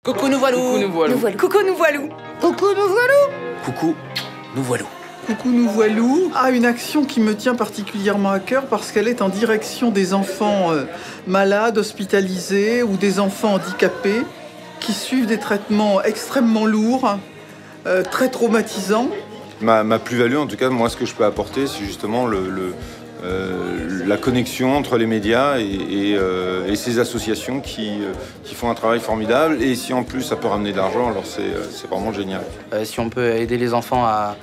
Coucou, nous voilou. Coucou, nous voilou. Coucou, nous voilou. Coucou, nous voilou. Coucou, nous voilou. Coucou, nous voilou a une action qui me tient particulièrement à cœur parce qu'elle est en direction des enfants malades, hospitalisés ou des enfants handicapés qui suivent des traitements extrêmement lourds, très traumatisants. Ma plus-value, en tout cas, moi, ce que je peux apporter, c'est justement la connexion entre les médias et ces associations qui font un travail formidable. Et si en plus ça peut ramener de l'argent, alors c'est vraiment génial. Si on peut aider les enfants à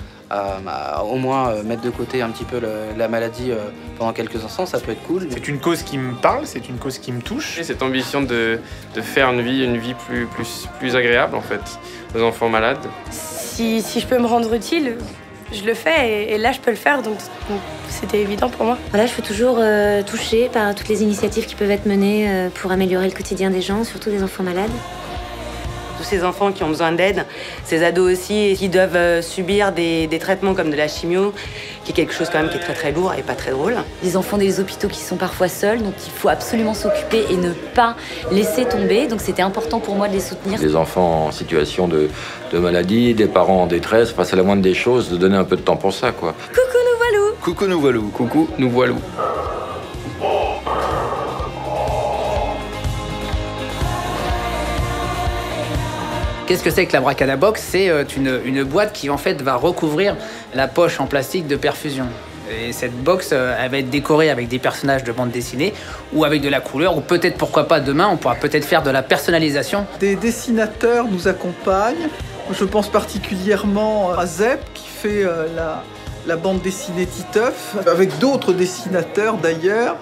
au moins mettre de côté un petit peu la maladie pendant quelques instants, ça peut être cool. C'est une cause qui me parle, c'est une cause qui me touche. Et cette ambition de faire une vie plus agréable en fait aux enfants malades. Si je peux me rendre utile, je le fais et là je peux le faire, donc c'était évident pour moi. Voilà, je suis toujours touchée par toutes les initiatives qui peuvent être menées pour améliorer le quotidien des gens, surtout des enfants malades. Tous ces enfants qui ont besoin d'aide, ces ados aussi qui doivent subir des traitements comme de la chimio, qui est quelque chose quand même qui est très très lourd et pas très drôle. Les enfants des hôpitaux qui sont parfois seuls, donc il faut absolument s'occuper et ne pas laisser tomber. Donc c'était important pour moi de les soutenir. Des enfants en situation de maladie, des parents en détresse, enfin, c'est la moindre des choses de donner un peu de temps pour ça, quoi. Coucou, nous voilou. Coucou, nous voilou. Coucou, nous voilou. Qu'est-ce que c'est que la Bracadabox? C'est une boîte qui en fait va recouvrir la poche en plastique de perfusion. Et cette box, elle va être décorée avec des personnages de bande dessinée ou avec de la couleur, ou peut-être, pourquoi pas, demain, on pourra peut-être faire de la personnalisation. Des dessinateurs nous accompagnent. Je pense particulièrement à Zep qui fait la bande dessinée Titeuf, avec d'autres dessinateurs d'ailleurs.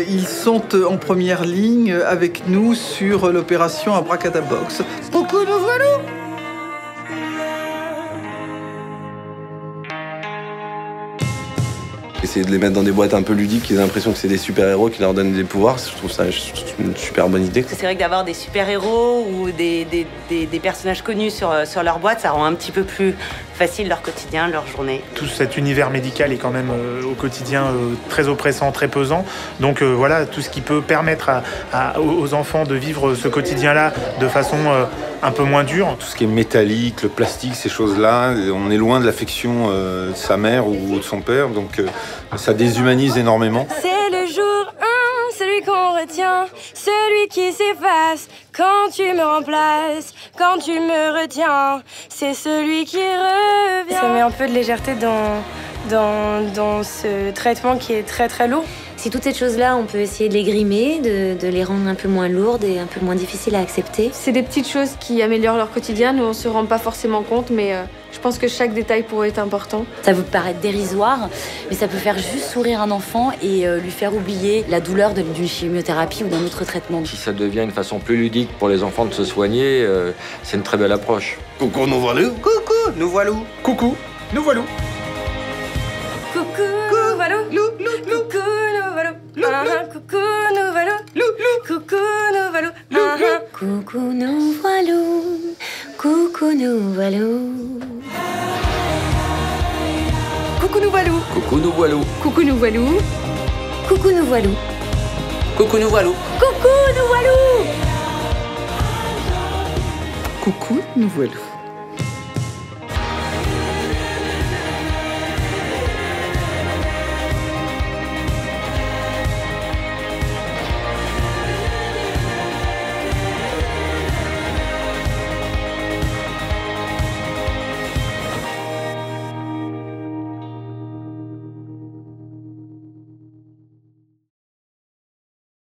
Ils sont en première ligne avec nous sur l'opération Abracadabox. Coucou, nous voilou. Essayer de les mettre dans des boîtes un peu ludiques, qu'ils aient l'impression que c'est des super-héros qui leur donnent des pouvoirs, je trouve ça une super bonne idée. C'est vrai que d'avoir des super-héros ou des personnages connus sur leur boîte, ça rend un petit peu plus facile leur quotidien, leur journée. Tout cet univers médical est quand même au quotidien très oppressant, très pesant. Donc voilà, tout ce qui peut permettre aux enfants de vivre ce quotidien-là de façon un peu moins dure. Tout ce qui est métallique, le plastique, ces choses-là, on est loin de l'affection de sa mère ou de son père, donc ça déshumanise énormément. C'est le jour 1, celui qu'on retient, celui qui s'efface quand tu me remplaces, quand tu me retiens, c'est celui qui revient. Ça met un peu de légèreté dans ce traitement qui est très très lourd. Si toutes ces choses-là, on peut essayer de les grimer, de les rendre un peu moins lourdes et un peu moins difficiles à accepter. C'est des petites choses qui améliorent leur quotidien, nous on se rend pas forcément compte, mais je pense que chaque détail pourrait être important. Ça peut paraître dérisoire, mais ça peut faire juste sourire un enfant et lui faire oublier la douleur d'une chimiothérapie ou d'un autre traitement. Si ça devient une façon plus ludique pour les enfants de se soigner, c'est une très belle approche. Coucou, nous voilou. Coucou, nous voilou. Coucou, nous voilou. Coucou, nous voilou. Coucou, nous voilou. Coucou, nous voilou. Coucou, nous voilou. Coucou, nous voilou. Coucou, nous voilou. Coucou, nous voilou. Coucou, nous voilou. Coucou, nous voilou. Coucou, nous voilou. Coucou, nous voilou. Coucou, nous voilou. Coucou, nous voilou.